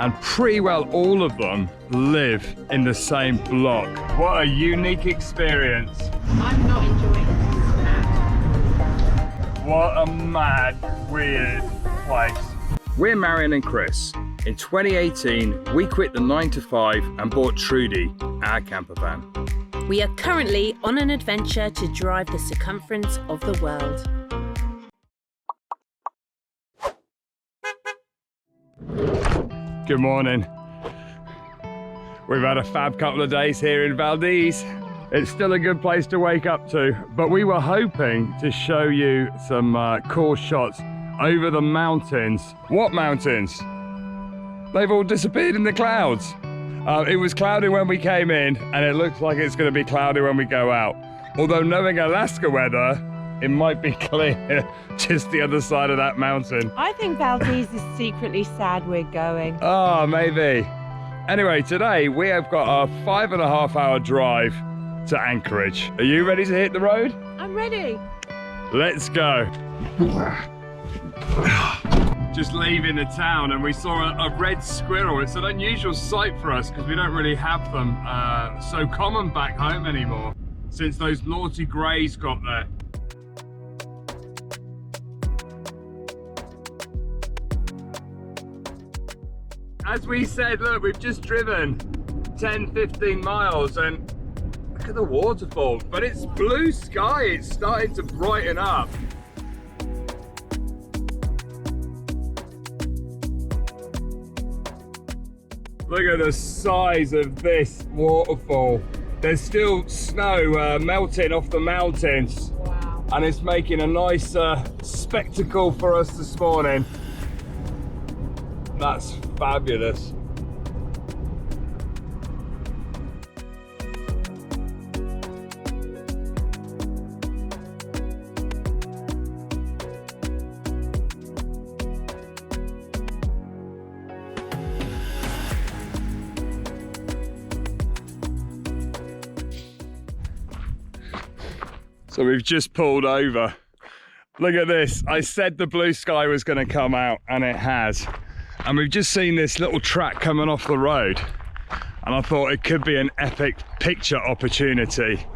and pretty well all of them live in the same block. What a unique experience. I'm not enjoying this at. What a mad, weird place. We're Marion and Chris. In 2018, we quit the 9 to 5 and bought Trudy, our camper van. We are currently on an adventure to drive the circumference of the world. Good morning. We've had a fab couple of days here in Valdez. It's still a good place to wake up to, but we were hoping to show you some cool shots over the mountains. What mountains? They've all disappeared in the clouds. It was cloudy when we came in, and it looks like it's going to be cloudy when we go out. Although knowing Alaska weather, it might be clear just the other side of that mountain. I think Valdez is secretly sad we're going. Oh, maybe. Anyway, today we have got a 5.5 hour drive to Anchorage. Are you ready to hit the road? I'm ready. Let's go. Just leaving the town and we saw a red squirrel. It's an unusual sight for us because we don't really have them so common back home anymore since those naughty greys got there. As we said, look, we've just driven 10-15 miles and look at the waterfall, but it's blue sky. It's starting to brighten up. Look at the size of this waterfall. There's still snow melting off the mountains. Wow. And it's making a nice spectacle for us this morning. That's fabulous. So we've just pulled over. Look at this. I said the blue sky was going to come out, and it has. And we've just seen this little track coming off the road. And I thought it could be an epic picture opportunity.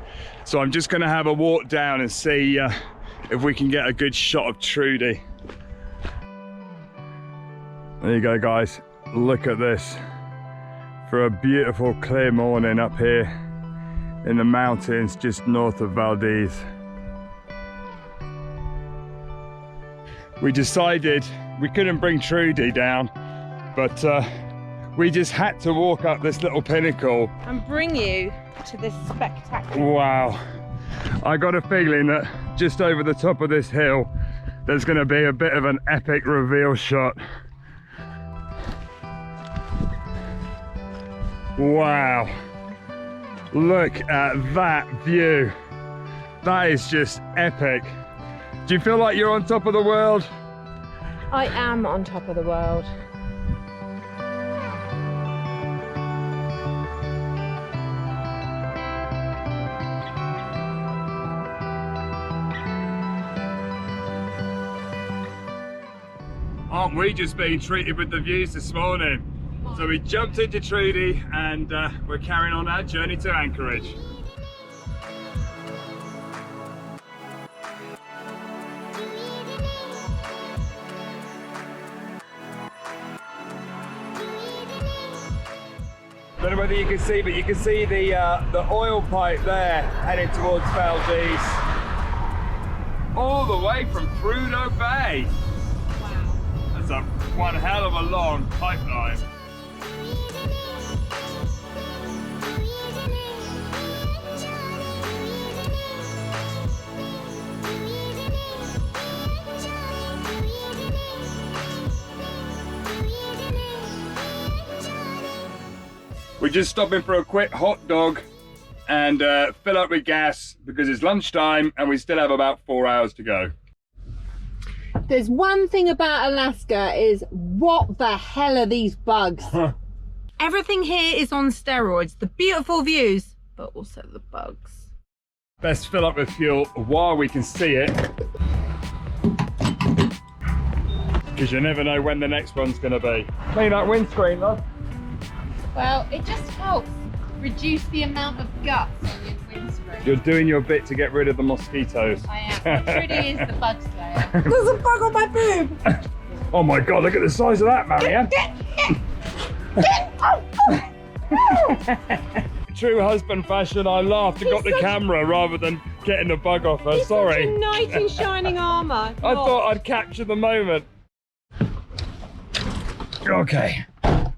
So I'm just going to have a walk down and see if we can get a good shot of Trudy. There you go, guys. Look at this. For a beautiful clear morning up here in the mountains just north of Valdez. We decided we couldn't bring Trudy down, but we just had to walk up this little pinnacle. And bring you to this spectacular. Wow. I got a feeling that just over the top of this hill, there's going to be a bit of an epic reveal shot. Wow. Look at that view. That is just epic. Do you feel like you're on top of the world? I am on top of the world. Aren't we just being treated with the views this morning? So we jumped into Trudy and we're carrying on our journey to Anchorage. Don't know whether you can see, but you can see the oil pipe there heading towards Valdez. All the way from Prudhoe Bay. Wow. That's one hell of a long pipeline. We're just stopping for a quick hot dog and fill up with gas because it's lunchtime and we still have about 4 hours to go. There's one thing about Alaska is what the hell are these bugs? Everything here is on steroids. The beautiful views, but also the bugs. Best fill up with fuel while we can see it. because you never know when the next one's going to be. Clean that windscreen, love. Well, it just helps reduce the amount of guts on your windscreen. You're doing your bit to get rid of the mosquitoes. I am. It really is the bug slayer. There's a bug on my boob. Oh my God, look at the size of that, Marianne. True husband fashion, I laughed and got the camera rather than getting the bug off her. Sorry. Such a knight in shining armour. I thought I'd capture the moment. Okay,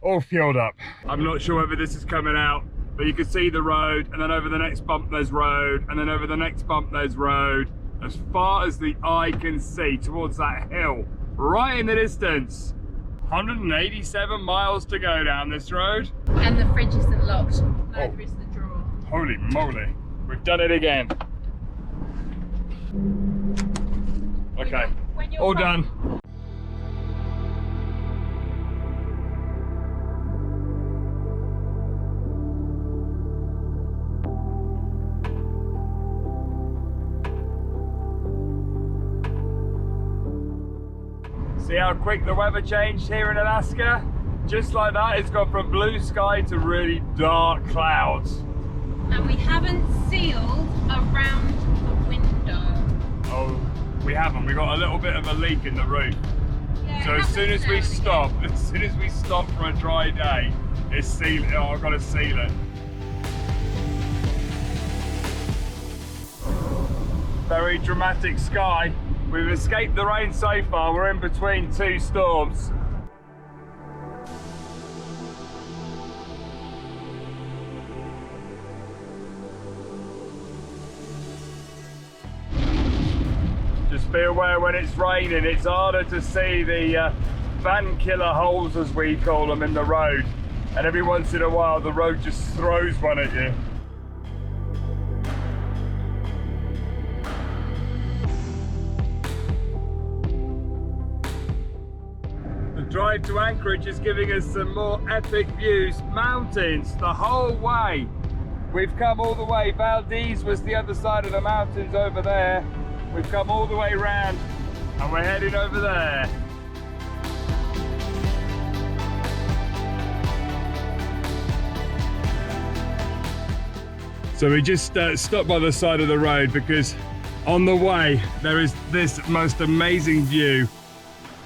all fueled up. I'm not sure whether this is coming out, but you can see the road, and then over the next bump there's road, and then over the next bump there's road. As far as the eye can see towards that hill, right in the distance. 187 miles to go down this road. And the fridge isn't locked. Neither is the drawer. Holy moly, we've done it again. Okay, When you're all home- done. See how quick the weather changed here in Alaska? Just like that, it's gone from blue sky to really dark clouds. And we haven't sealed around the window. Oh, we haven't. We got a little bit of a leak in the roof. Yeah, So it as soon happens as we now and stop for a dry day, it's sealed. Oh, I've got to seal it. Very dramatic sky. We've escaped the rain so far. We're in between two storms. Just be aware when it's raining, it's harder to see the van killer holes, as we call them, in the road. And every once in a while, the road just throws one at you. The drive to Anchorage is giving us some more epic views. Mountains the whole way. We've come all the way. Valdez was the other side of the mountains over there. We've come all the way round and we're heading over there. So we just stopped by the side of the road because on the way there is this most amazing view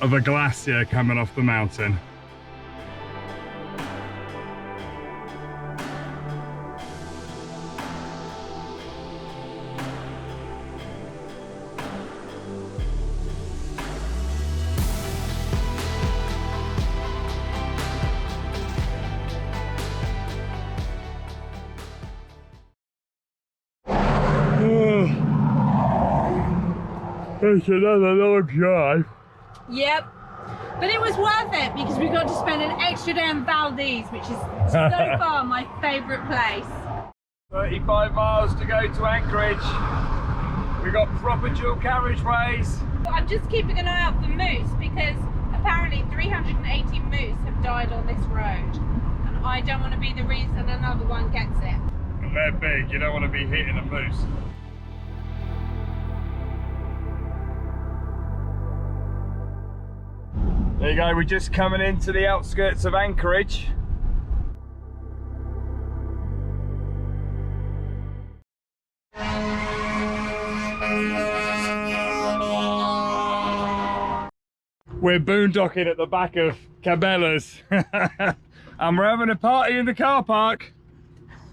of a glacier coming off the mountain. It's another long drive. Yep. But it was worth it because we got to spend an extra day in Valdez, which is so far my favourite place. 35 miles to go to Anchorage. We got proper dual carriageways. I'm just keeping an eye out for moose because apparently 380 moose have died on this road. And I don't want to be the reason another one gets it. And they're big, you don't want to be hitting a moose. There you go, we're just coming into the outskirts of Anchorage. We're boondocking at the back of Cabela's and we're having a party in the car park.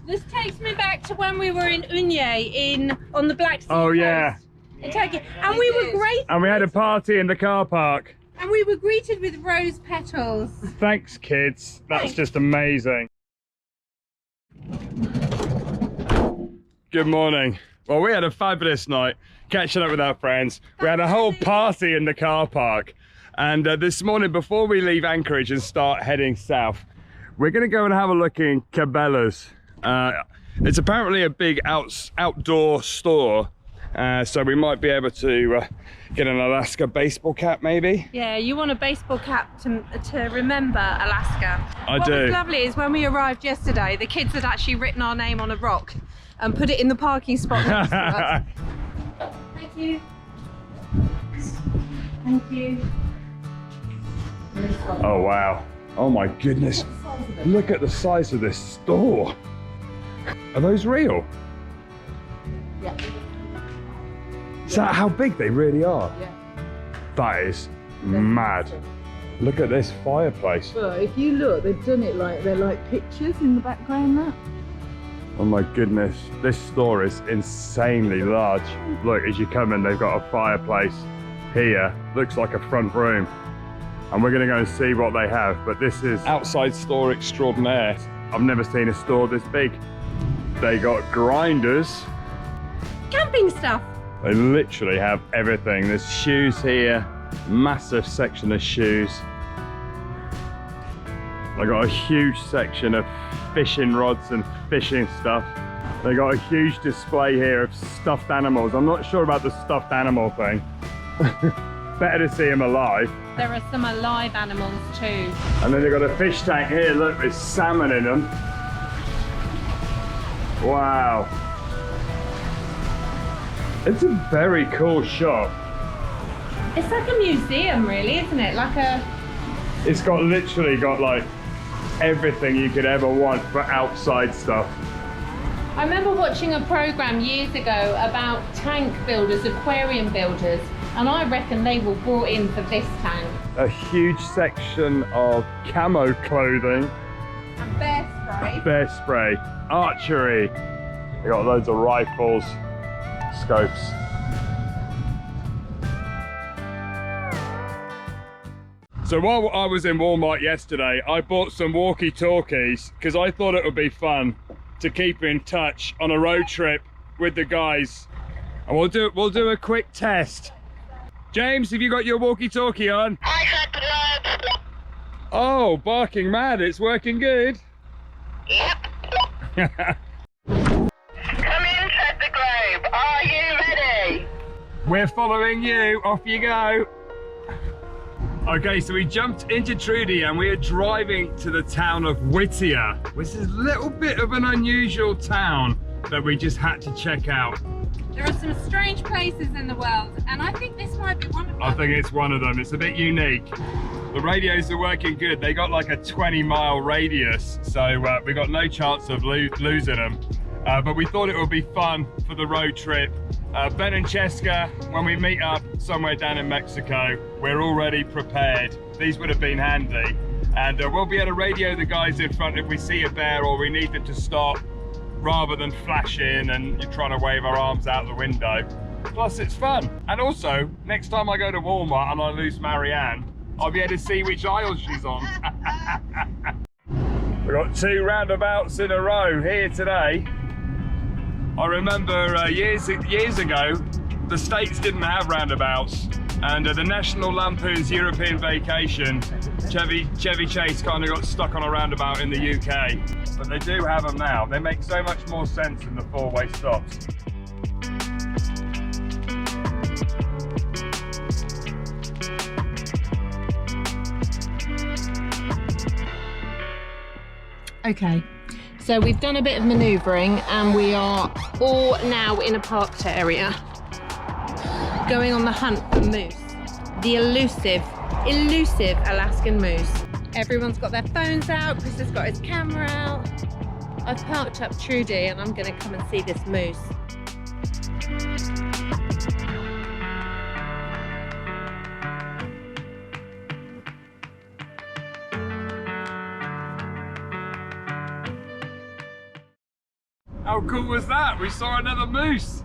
This takes me back to when we were in Unye on the Black Sea Oh coast yeah, in Turkey. And we were great. and we had a party in the car park. And we were greeted with rose petals. Thanks kids, that's Thanks. just amazing. Good morning. Well, we had a fabulous night catching up with our friends. We had a whole party in the car park. And this morning, before we leave Anchorage and start heading south, we're gonna go and have a look in Cabela's. It's apparently a big outdoor store. So we might be able to get an Alaska baseball cap maybe. Yeah, you want a baseball cap to remember Alaska. I What do. was lovely is when we arrived yesterday, the kids had actually written our name on a rock and put it in the parking spot next to us. Thank you. Thank you. Oh wow. Oh my goodness. Look at the size of this store. Are those real? Yeah. Is that how big they really are? Yeah. That is mad. Look at this fireplace. But if you look, they've done it like they're like pictures in the background. That. Oh my goodness, this store is insanely large. Look, as you come in, they've got a fireplace here. Looks like a front room. And we're gonna go and see what they have. But this is outside store extraordinaire. I've never seen a store this big. They got grinders. Camping stuff. They literally have everything. There's shoes here, massive section of shoes. They got a huge section of fishing rods and fishing stuff. They got a huge display here of stuffed animals. I'm not sure about the stuffed animal thing. Better to see them alive. There are some alive animals too. And then they've got a fish tank here. Look, there's salmon in them. Wow. It's a very cool shop. It's like a museum really, isn't it? Like a... It's got literally got like everything you could ever want for outside stuff. I remember watching a program years ago about tank builders, aquarium builders, and I reckon they were brought in for this tank. A huge section of camo clothing, And bear spray. bear spray, archery. They got loads of rifles, scopes. So while I was in Walmart yesterday, I bought some walkie-talkies because I thought it would be fun to keep in touch on a road trip with the guys. And we'll do a quick test. James, have you got your walkie-talkie on? Oh, barking mad, it's working good. Yep. Come in, Ted the Globe. Are you ready? We're following you, off you go. Okay, so we jumped into Trudy and we are driving to the town of Whittier, which is a little bit of an unusual town that we just had to check out. There are some strange places in the world, and I think this might be one of them. I think it's one of them. It's a bit unique. The radios are working good. They got like a 20-mile radius, so we got no chance of losing them. But we thought it would be fun for the road trip. Ben and Cheska, when we meet up somewhere down in Mexico, we're already prepared. These would have been handy. And we'll be able to radio the guys in front if we see a bear or we need them to stop, rather than flash in and you're trying to wave our arms out the window. Plus it's fun. And also, next time I go to Walmart and I lose Marianne, I'll be able to see which aisle she's on. We've got 2 roundabouts in a row here today. I remember years ago, the States didn't have roundabouts, and the National Lampoon's European Vacation, Chevy Chase kind of got stuck on a roundabout in the UK. But they do have them now. They make so much more sense than the 4-way stops. Okay, so we've done a bit of manoeuvring and we are all now in a parked area, going on the hunt for moose, the elusive Alaskan moose. Everyone's got their phones out, Chris has got his camera out. I've parked up Trudy and I'm gonna come and see this moose. How cool was that? We saw another moose.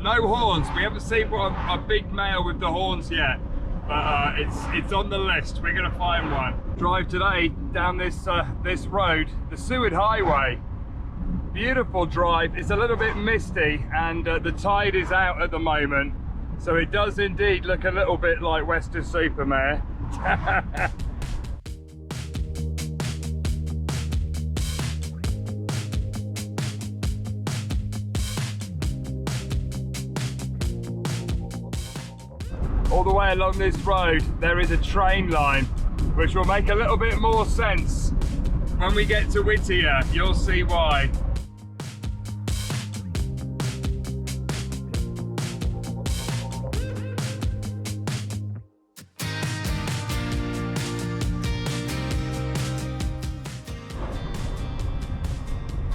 No horns. We haven't seen a big male with the horns yet, but it's on the list. We're gonna find one. Drive today down this road, the Seward Highway. Beautiful drive. It's a little bit misty and the tide is out at the moment, so it does indeed look a little bit like Weston-super-Mare. All the way along this road there is a train line, which will make a little bit more sense when we get to Whittier. You'll see why.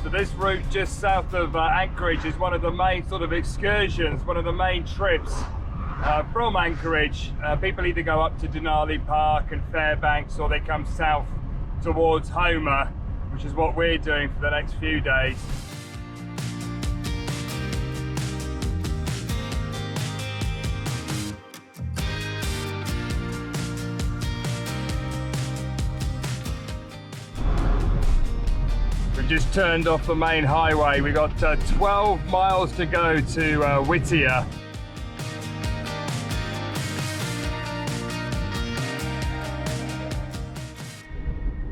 So this route just south of Anchorage is one of the main sort of excursions, one of the main trips from Anchorage. People either go up to Denali Park and Fairbanks, or they come south towards Homer, which is what we're doing for the next few days. We've just turned off the main highway. We got 12 miles to go to Whittier.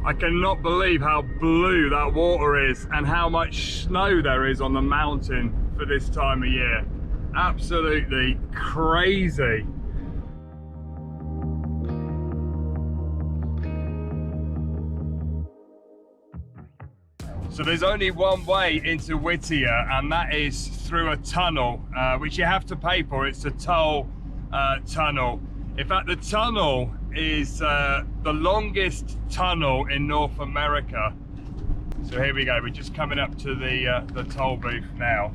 I cannot believe how blue that water is and how much snow there is on the mountain for this time of year. Absolutely crazy. So there's only one way into Whittier, and that is through a tunnel, which you have to pay for. It's a toll tunnel. In fact, the tunnel is the longest tunnel in North America. So here we go. We're just coming up to the toll booth now.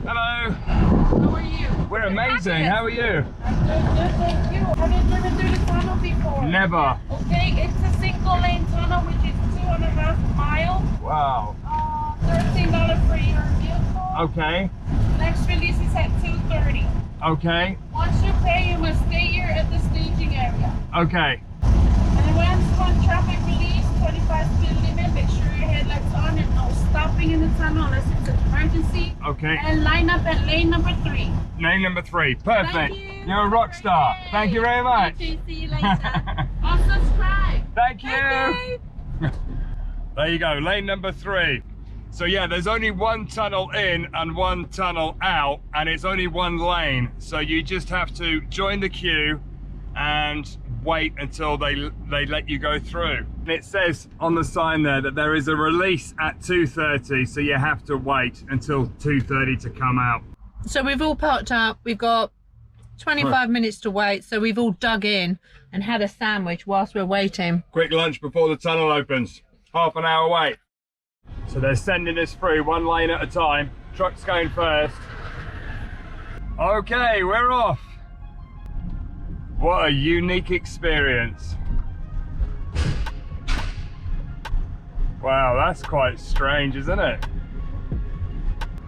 Hello. How are you? We're amazing. How are you? I'm good, thank you. Have you driven through the tunnel before? Never. Okay, it's a single lane tunnel, which is 2.5 miles. Wow. $13 for your vehicle. Okay. Next release is at 2:30. Okay. Once you pay, you must stay here at the staging area. Okay. And once traffic release, 25 speed limit, make sure your headlights on and no stopping in the tunnel unless it's an emergency. Okay. And line up at lane number 3. Lane number 3. Perfect. Thank you. You're a rock star. Yay. Thank you very much. You too. See you later. Unsubscribe. Thank you. There you go, lane number 3. So yeah, there's only one tunnel in and one tunnel out, and it's only one lane. So you just have to join the queue and wait until they let you go through. And it says on the sign there that there is a release at 2:30, so you have to wait until 2:30 to come out. So we've all parked up. We've got 25 minutes to wait. So we've all dug in and had a sandwich whilst we're waiting. Quick lunch before the tunnel opens. Half an hour wait. So they're sending us through one lane at a time. Truck's going first. Okay, we're off. What a unique experience. Wow, that's quite strange, isn't it?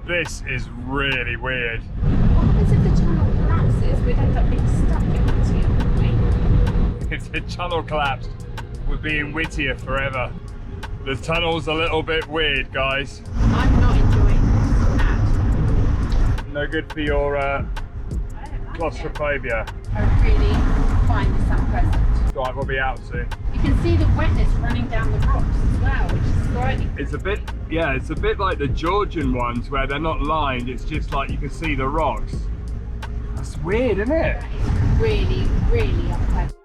This is really weird. What happens if the tunnel collapses? We'd end up being stuck in Whittier. If the tunnel collapsed, we'd be in Whittier forever. The tunnel's a little bit weird, guys. I'm not enjoying this at. No good for your claustrophobia. I really find this unpleasant. Right, we'll be out soon. You can see the wetness running down the rocks as well, which is slightly... It's a bit, yeah, it's a bit like the Georgian ones where they're not lined, it's just like you can see the rocks. That's weird, isn't it? That is really, really unpleasant.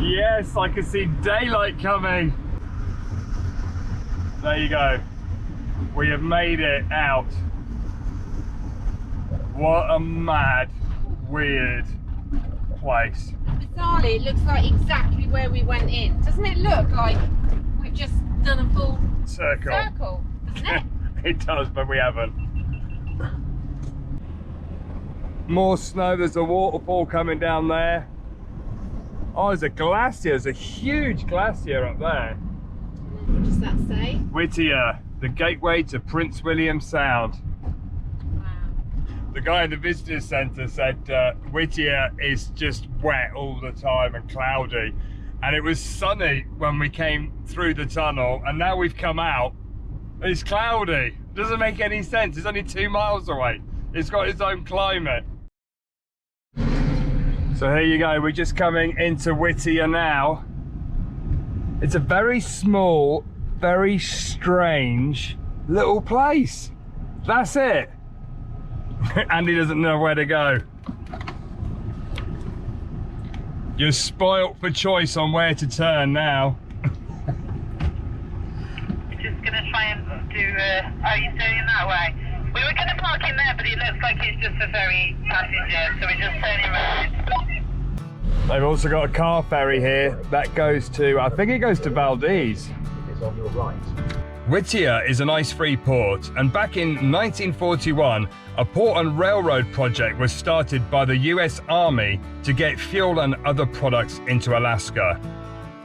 Yes, I can see daylight coming. There you go. We have made it out. What a mad, weird place. Bizarrely, it looks like exactly where we went in. Doesn't it look like we've just done a full Circle. doesn't it? It does, but we haven't. More snow, there's a waterfall coming down there. Oh, there's a glacier, there's a huge glacier up there. What does that say? Whittier, the gateway to Prince William Sound. Wow. The guy in the visitor centre said Whittier is just wet all the time and cloudy. And it was sunny when we came through the tunnel, and now we've come out, and it's cloudy. It doesn't make any sense, it's only 2 miles away. It's got its own climate. So here you go, we're just coming into Whittier now. It's a very small, very strange little place. That's it. Andy doesn't know where to go. You're spoilt for choice on where to turn now. We're just going to try and do, are you turning that way? We were going to park in there, but it looks like it's just for ferry passengers, so we're just turning around. They've also got a car ferry here that goes to, I think it goes to Valdez. It's on your right. Whittier is an ice-free port, and back in 1941, a port and railroad project was started by the US Army to get fuel and other products into Alaska.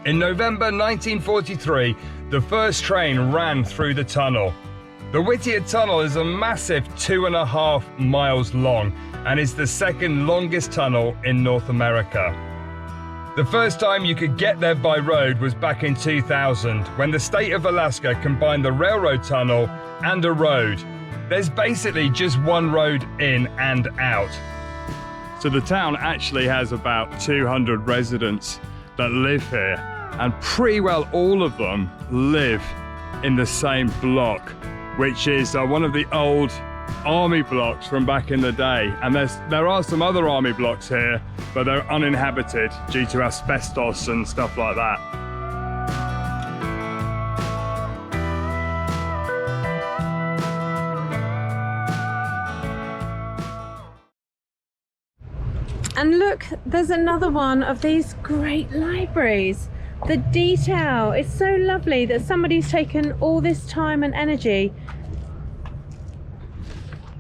In November 1943, the first train ran through the tunnel. The Whittier Tunnel is a massive 2.5 miles long and is the second longest tunnel in North America. The first time you could get there by road was back in 2000, when the state of Alaska combined the railroad tunnel and a road. There's basically just one road in and out. So the town actually has about 200 residents that live here, and pretty well all of them live in the same block, which is one of the old army blocks from back in the day. And there are some other army blocks here, but they're uninhabited due to asbestos and stuff like that. And look, there's another one of these great libraries. The detail is so lovely that somebody's taken all this time and energy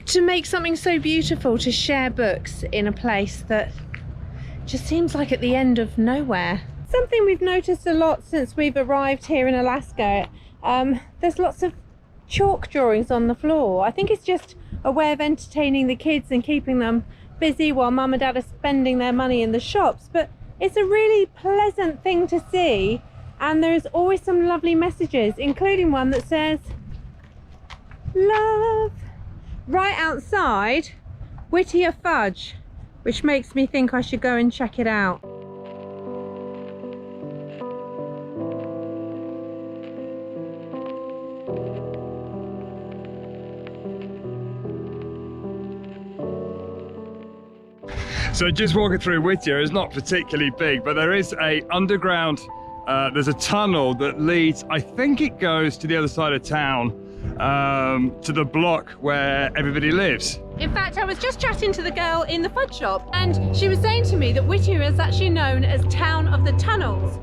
to make something so beautiful, to share books in a place that just seems like at the end of nowhere. Something we've noticed a lot since we've arrived here in Alaska, there's lots of chalk drawings on the floor. I think it's just a way of entertaining the kids and keeping them busy while mum and dad are spending their money in the shops, but it's a really pleasant thing to see, and there's always some lovely messages, including one that says love right outside Whittier Fudge, which makes me think I should go and check it out. So just walking through Whittier is not particularly big, but there is a underground, there's a tunnel that leads, I think it goes to the other side of town, to the block where everybody lives. In fact, I was just chatting to the girl in the fudge shop, and she was saying to me that Whittier is actually known as Town of the Tunnels.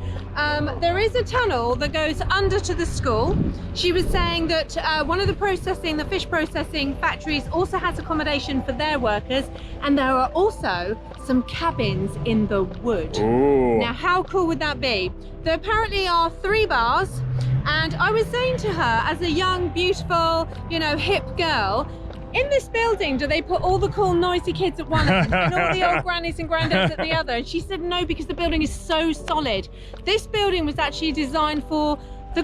There is a tunnel that goes under to the school. She was saying that one of the fish processing factories also has accommodation for their workers, and there are also some cabins in the wood. Ooh. Now, how cool would that be? There apparently are 3 bars, and I was saying to her, as a young, beautiful, you know, hip girl, in this building, do they put all the cool, noisy kids at one end and all the old grannies and granddads at the other? And she said no, because the building is so solid. This building was actually designed for the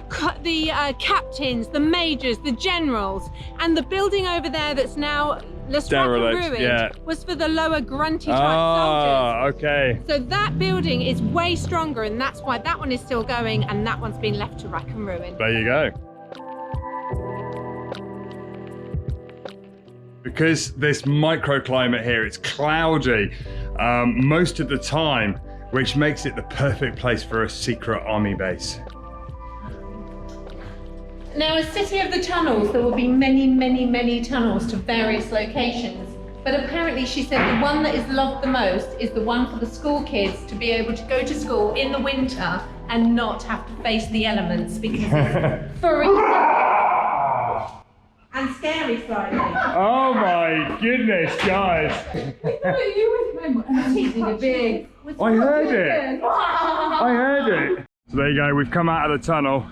captains, the majors, the generals, and the building over there that's now ruined was for the lower grunty type soldiers. Okay. So that building is way stronger, and that's why that one is still going, and that one's been left to rack and ruin. There you go. Because this microclimate here, it's cloudy most of the time, which makes it the perfect place for a secret army base. Now, a city of the tunnels, there will be many, many, many tunnels to various locations. But apparently she said the one that is loved the most is the one for the school kids to be able to go to school in the winter and not have to face the elements, because it's freezing and scary slightly. Oh my goodness, guys. I heard it. I heard it. So there you go, we've come out of the tunnel.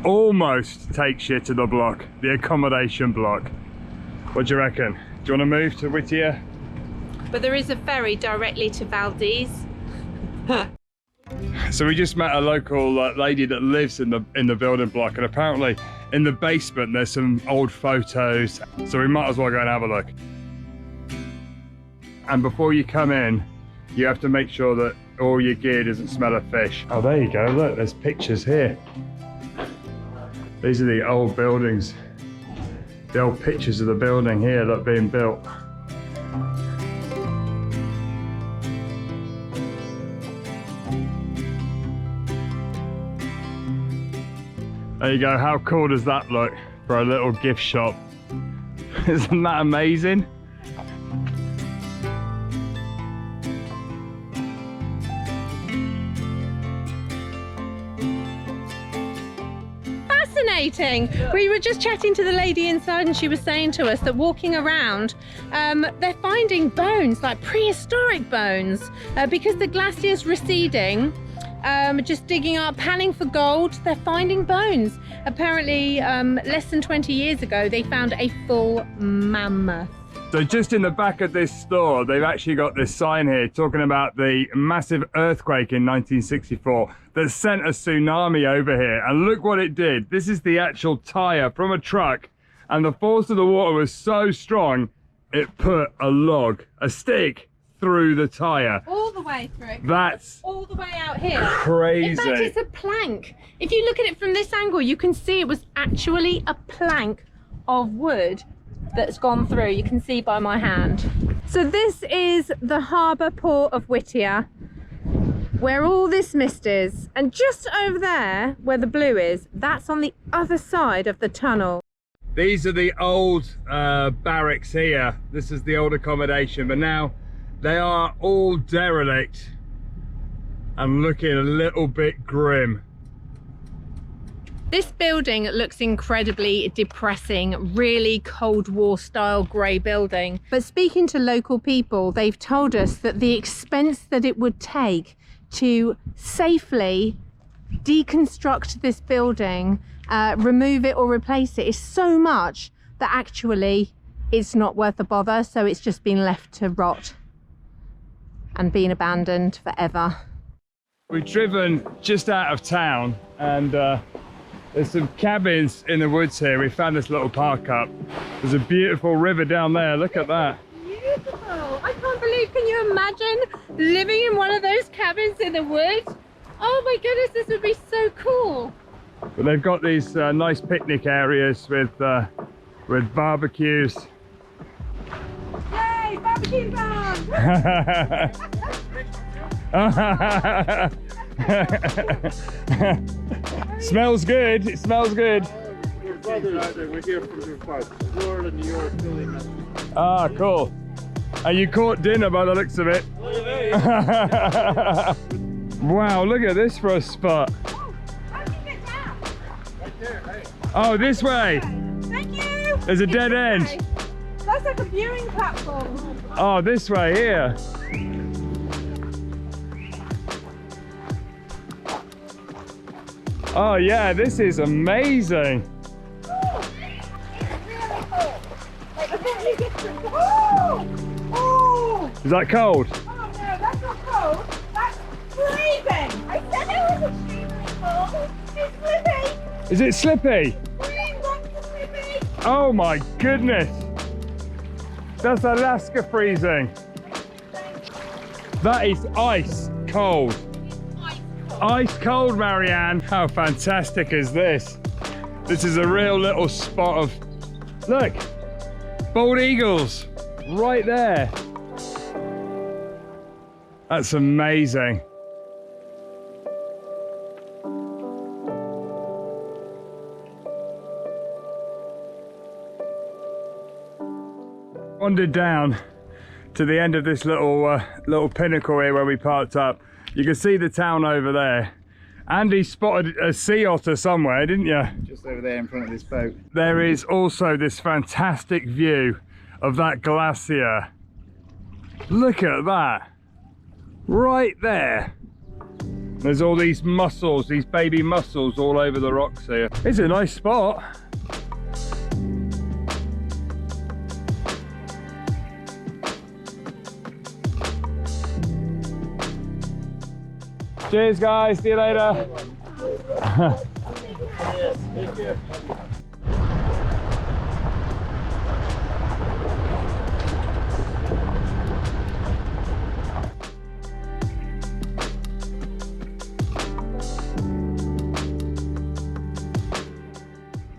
Almost takes you to the block, the accommodation block. What do you reckon? Do you want to move to Whittier? But there is a ferry directly to Valdez. So we just met a local lady that lives in the building block, and apparently in the basement there's some old photos, so we might as well go and have a look. And before you come in, you have to make sure that all your gear doesn't smell of fish. Oh, there you go, look, there's pictures here. These are the old buildings, the old pictures of the building here that are being built. There you go, how cool does that look for a little gift shop Isn't that amazing? Fascinating. We were just chatting to the lady inside and she was saying to us that walking around they're finding bones, like prehistoric bones, because the glacier's receding, just digging up, panning for gold. They're finding bones. Apparently less than 20 years ago they found a full mammoth. So just in the back of this store, they've actually got this sign here talking about the massive earthquake in 1964 that sent a tsunami over here. And look what it did. This is the actual tire from a truck. And the force of the water was so strong, it put a stick through the tire. All the way through. That's all the way out here. crazy. In fact, it's a plank. If you look at it from this angle, you can see it was actually a plank of wood that's gone through. You can see by my hand. So this is the harbour port of Whittier, where all this mist is, and just over there where the blue is, that's on the other side of the tunnel. These are the old barracks here. This is the old accommodation, but now they are all derelict and looking a little bit grim. This building looks incredibly depressing, really Cold War style grey building. But speaking to local people, they've told us that the expense that it would take to safely deconstruct this building, remove it or replace it, is so much that actually it's not worth the bother. So it's just been left to rot and been abandoned forever. We've driven just out of town and there's some cabins in the woods here. We found this little park up. There's a beautiful river down there. Look at that. Beautiful. I can't believe, can you imagine living in one of those cabins in the woods? Oh my goodness, this would be so cool. But they've got these nice picnic areas with barbecues. Yay, barbecue band! Smells good. It smells good. Your brother and I, we're here from your part. Florida, New York, Philly. Ah, cool. And you caught dinner by the looks of it. Wow, look at this for a spot. How do you get down? Right there, hey. Oh, this way. Thank you. There's a dead end. That's like a viewing platform. Oh, this way here. Oh yeah, this is amazing. Is that cold? Oh no, that's not cold. That's freezing. I said it was extremely cold. It's slippy. Is it slippy? Slippy. Oh my goodness. That's Alaska freezing. That is ice cold. Ice cold, Marianne. How fantastic is this? This is a real little spot of, look, bald eagles right there. That's amazing. Wandered down to the end of this little pinnacle here where we parked up. You can see the town over there. Andy spotted a sea otter somewhere, didn't you? Just over there in front of this boat. There is also this fantastic view of that glacier. Look at that. Right there. There's all these mussels, these baby mussels all over the rocks here. It's a nice spot. Cheers guys, see you later.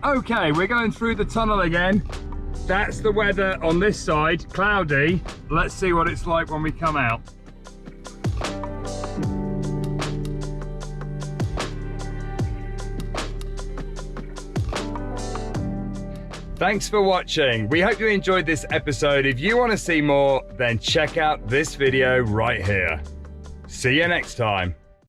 Okay, we're going through the tunnel again. That's the weather on this side, cloudy. Let's see what it's like when we come out. Thanks for watching. We hope you enjoyed this episode. If you want to see more, then check out this video right here. See you next time.